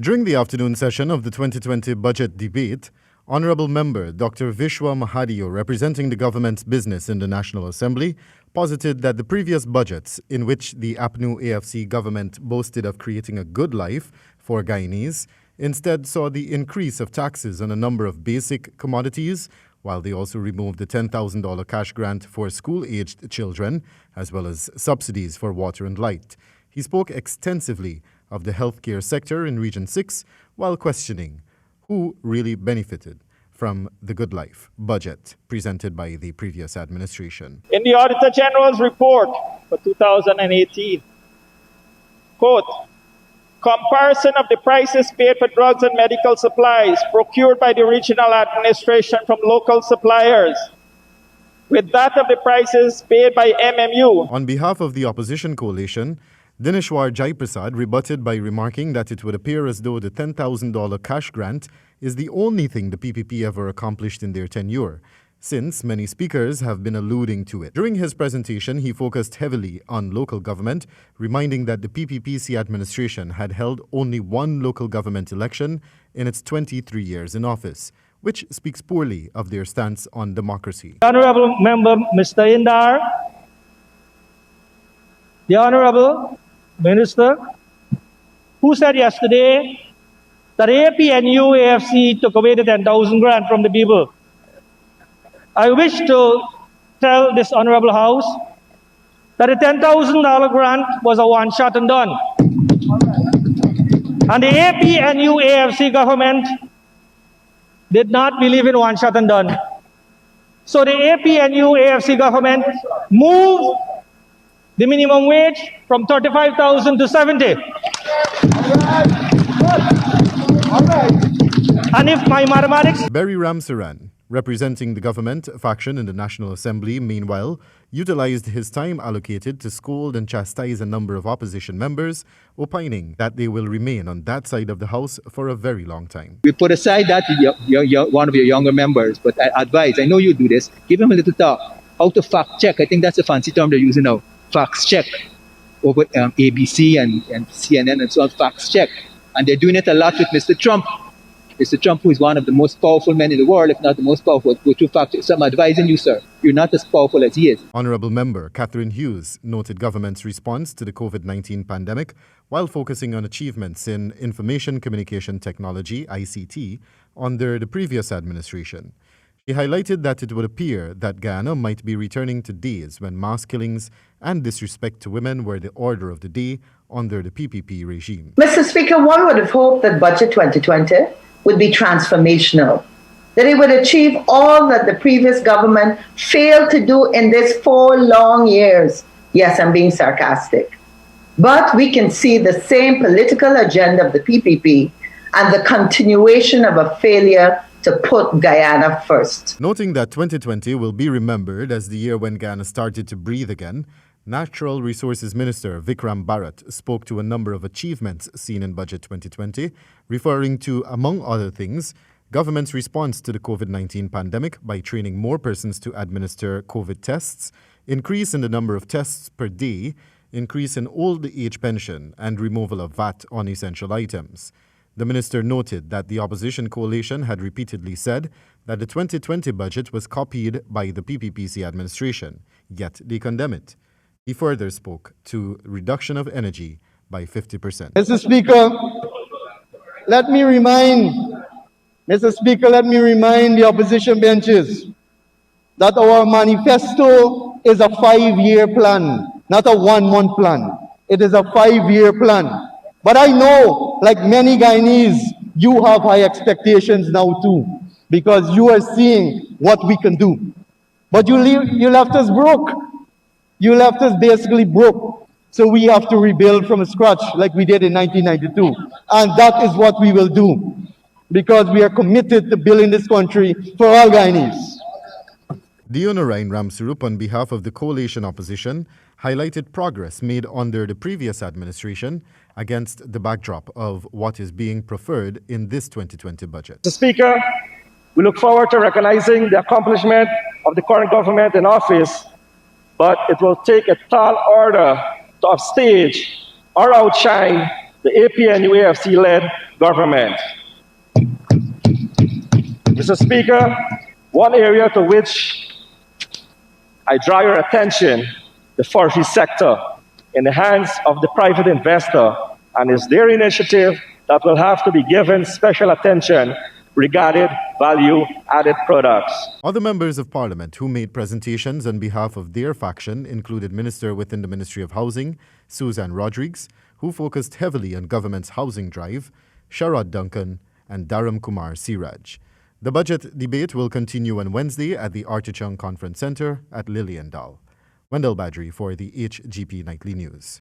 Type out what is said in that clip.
During the afternoon session of the 2020 budget debate, Honourable Member Dr. Vishwa Mahadio, representing the government's business in the National Assembly, posited that the previous budgets, in which the APNU AFC government boasted of creating a good life for Guyanese, instead saw the increase of taxes on a number of basic commodities, while they also removed the $10,000 cash grant for school-aged children, as well as subsidies for water and light. He spoke extensively of the healthcare sector in Region 6 while questioning who really benefited from the Good Life budget presented by the previous administration. In the Auditor General's report for 2018, quote, comparison of the prices paid for drugs and medical supplies procured by the regional administration from local suppliers with that of the prices paid by MMU. On behalf of the opposition coalition, Dineshwar Jaiprasad rebutted by remarking that it would appear as though the $10,000 cash grant is the only thing the PPP ever accomplished in their tenure, since many speakers have been alluding to it. During his presentation, he focused heavily on local government, reminding that the PPPC administration had held only one local government election in its 23 years in office, which speaks poorly of their stance on democracy. The Honourable Member Mr. Indar, the Honourable Minister, who said yesterday that APNU AFC took away the 10,000 grant from the people. I wish to tell this Honourable House that the $10,000 grant was a one-shot and done. And the APNU AFC government did not believe in one-shot and done. So the APNU AFC government moved the minimum wage from 35,000 to 70. And if my mathematics... Barry Ramsaran, representing the government faction in the National Assembly, meanwhile, utilized his time allocated to scold and chastise a number of opposition members, opining that they will remain on that side of the House for a very long time. We put aside that one of your younger members, but I advise, I know you do this, give him a little talk. How to fact check, I think that's a fancy term they're using now. Facts check over ABC and CNN and so on, facts check. And they're doing it a lot with Mr. Trump. Mr. Trump, who is one of the most powerful men in the world, if not the most powerful, go to fact check. So I'm advising you, sir, you're not as powerful as he is. Honourable Member Cathy Hughes noted government's response to the COVID-19 pandemic while focusing on achievements in information communication technology, ICT, under the previous administration. He highlighted that it would appear that Guyana might be returning to days when mass killings and disrespect to women were the order of the day under the PPP regime. Mr. Speaker, one would have hoped that Budget 2020 would be transformational, that it would achieve all that the previous government failed to do in these 4 long years. Yes, I'm being sarcastic. But we can see the same political agenda of the PPP and the continuation of a failure to put Guyana first. Noting that 2020 will be remembered as the year when Guyana started to breathe again, Natural Resources Minister Vikram Bharat spoke to a number of achievements seen in Budget 2020, referring to, among other things, government's response to the COVID-19 pandemic by training more persons to administer COVID tests, increase in the number of tests per day, increase in old age pension, and removal of VAT on essential items. The minister noted that the opposition coalition had repeatedly said that the 2020 budget was copied by the PPPC administration, yet they condemn it. He further spoke to reduction of energy by 50%. Mr. Speaker, let me remind the opposition benches that our manifesto is a 5-year plan, not a 1-month plan. It is a 5-year plan. But I know, like many Guyanese, you have high expectations now too, because you are seeing what we can do. But you left us broke. You left us basically broke. So we have to rebuild from scratch like we did in 1992. And that is what we will do, because we are committed to building this country for all Guyanese. Dionarain Ramsarup, on behalf of the coalition opposition, highlighted progress made under the previous administration against the backdrop of what is being proffered in this 2020 budget. Mr. Speaker, we look forward to recognizing the accomplishment of the current government in office, but it will take a tall order to upstage or outshine the the APNU-AFC-led government. Mr. Speaker, one area to which I draw your attention, the forestry sector, in the hands of the private investor, and it's their initiative that will have to be given special attention regarding value-added products. Other members of parliament who made presentations on behalf of their faction included Minister within the Ministry of Housing, Susan Rodrigues, who focused heavily on government's housing drive, Sharad Duncan, and Dharam Kumar Siraj. The budget debate will continue on Wednesday at the Arthur Chung Conference Center at Liliendal. Wendell Badri for the HGP Nightly News.